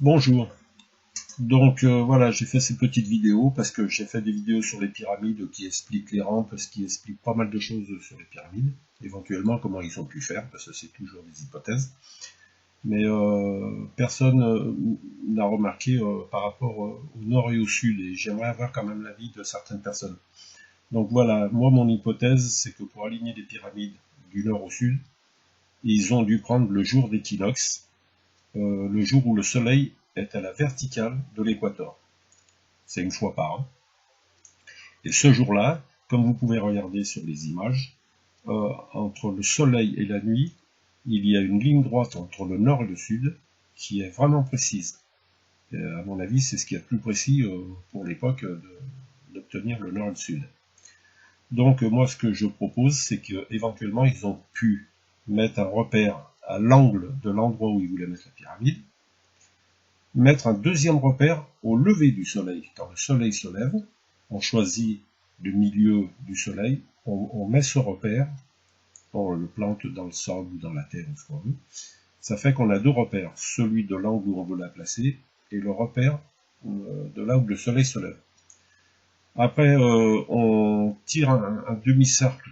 Bonjour. Voilà, j'ai fait ces petites vidéos parce que j'ai fait des vidéos sur les pyramides qui expliquent les rampes, ce qui explique pas mal de choses sur les pyramides, éventuellement comment ils ont pu faire, parce que c'est toujours des hypothèses. Mais personne n'a remarqué par rapport au nord et au sud, et j'aimerais avoir quand même l'avis de certaines personnes. Donc voilà, moi mon hypothèse, c'est que pour aligner les pyramides du nord au sud, ils ont dû prendre le jour d'équinoxe, le jour où le soleil est à la verticale de l'équateur. C'est une fois par an. Et ce jour-là, comme vous pouvez regarder sur les images, entre le soleil et la nuit, il y a une ligne droite entre le nord et le sud qui est vraiment précise. Et à mon avis, c'est ce qui est le plus précis pour l'époque d'obtenir le nord et le sud. Donc moi, ce que je propose, c'est qu'éventuellement, ils ont pu mettre un repère à l'angle de l'endroit où ils voulaient mettre la pyramide, mettre un deuxième repère au lever du soleil. Quand le soleil se lève, on choisit le milieu du soleil, on met ce repère, on le plante dans le sol ou dans la terre, ce qu'on veut. Ça fait qu'on a deux repères, celui de l'angle où on veut la placer et le repère de là où le soleil se lève. Après, on tire un demi-cercle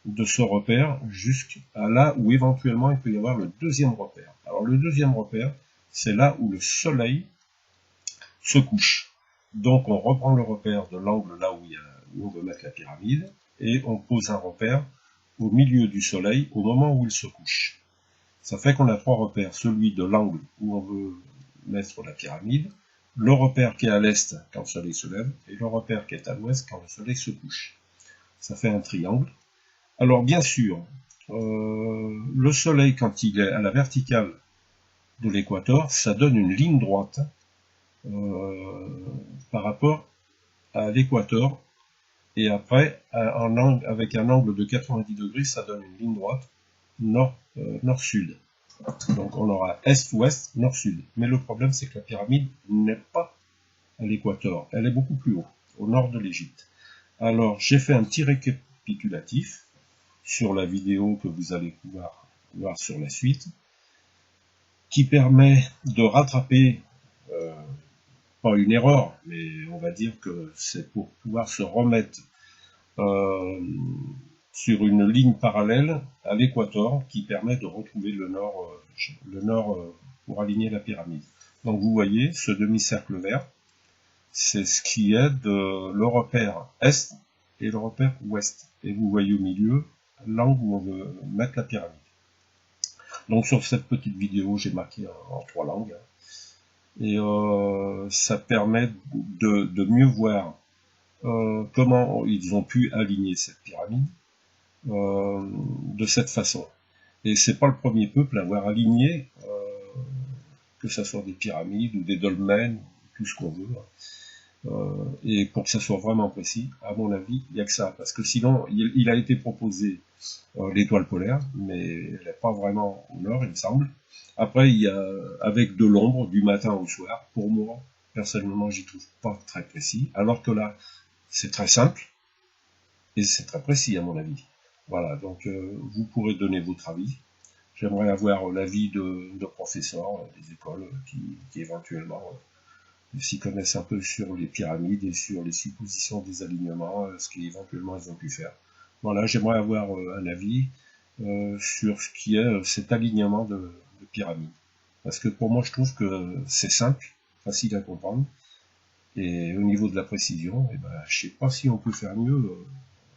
de ce repère jusqu'à là où éventuellement il peut y avoir le deuxième repère. Alors le deuxième repère, c'est là où le soleil se couche. Donc on reprend le repère de l'angle là où on veut mettre la pyramide et on pose un repère au milieu du soleil au moment où il se couche. Ça fait qu'on a trois repères, celui de l'angle où on veut mettre la pyramide, le repère qui est à l'est quand le soleil se lève et le repère qui est à l'ouest quand le soleil se couche. Ça fait un triangle. Alors bien sûr, le soleil quand il est à la verticale de l'équateur, ça donne une ligne droite par rapport à l'équateur, et après, avec un angle de 90 degrés, ça donne une ligne droite nord-sud. Donc on aura est-ouest, nord-sud. Mais le problème, c'est que la pyramide n'est pas à l'équateur, elle est beaucoup plus haut, au nord de l'Égypte. Alors j'ai fait un petit récapitulatif sur la vidéo que vous allez pouvoir voir sur la suite, qui permet de rattraper pas une erreur, mais on va dire que c'est pour pouvoir se remettre sur une ligne parallèle à l'équateur qui permet de retrouver le nord pour aligner la pyramide. Donc vous voyez, ce demi-cercle vert, c'est ce qui est le repère est et le repère ouest. Et vous voyez au milieu l'angle où on veut mettre la pyramide. Donc sur cette petite vidéo, j'ai marqué en trois langues. Et ça permet de mieux voir comment ils ont pu aligner cette pyramide de cette façon. Et c'est pas le premier peuple à avoir aligné, que ce soit des pyramides ou des dolmens, tout ce qu'on veut. Et pour que ça soit vraiment précis, à mon avis, il n'y a que ça. Parce que sinon, il a été proposé l'étoile polaire, mais elle n'est pas vraiment au nord, il me semble. Après, il y a avec de l'ombre du matin au soir. Pour moi, personnellement, j'y trouve pas très précis. Alors que là, c'est très simple et c'est très précis à mon avis. Voilà, donc vous pourrez donner votre avis. J'aimerais avoir l'avis de professeurs des écoles qui éventuellement s'y connaissent un peu sur les pyramides et sur les suppositions des alignements, ce qu'éventuellement ils ont pu faire. Voilà, j'aimerais avoir un avis sur ce qui est cet alignement de pyramides. Parce que pour moi, je trouve que c'est simple, facile à comprendre, et au niveau de la précision, eh ben, je sais pas si on peut faire mieux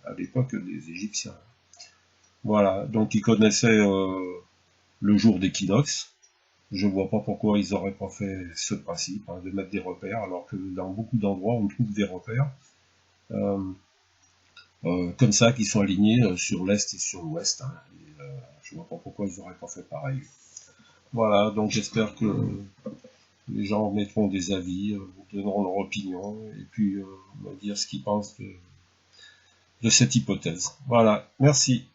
à l'époque des Égyptiens. Voilà, donc ils connaissaient le jour d'équinoxe. Je vois pas pourquoi ils auraient pas fait ce principe, hein, de mettre des repères, alors que dans beaucoup d'endroits on trouve des repères comme ça qui sont alignés sur l'est et sur l'ouest. Hein, je vois pas pourquoi ils auraient pas fait pareil. Voilà, donc j'espère que les gens mettront des avis, donneront leur opinion, et puis me dire ce qu'ils pensent de cette hypothèse. Voilà, merci.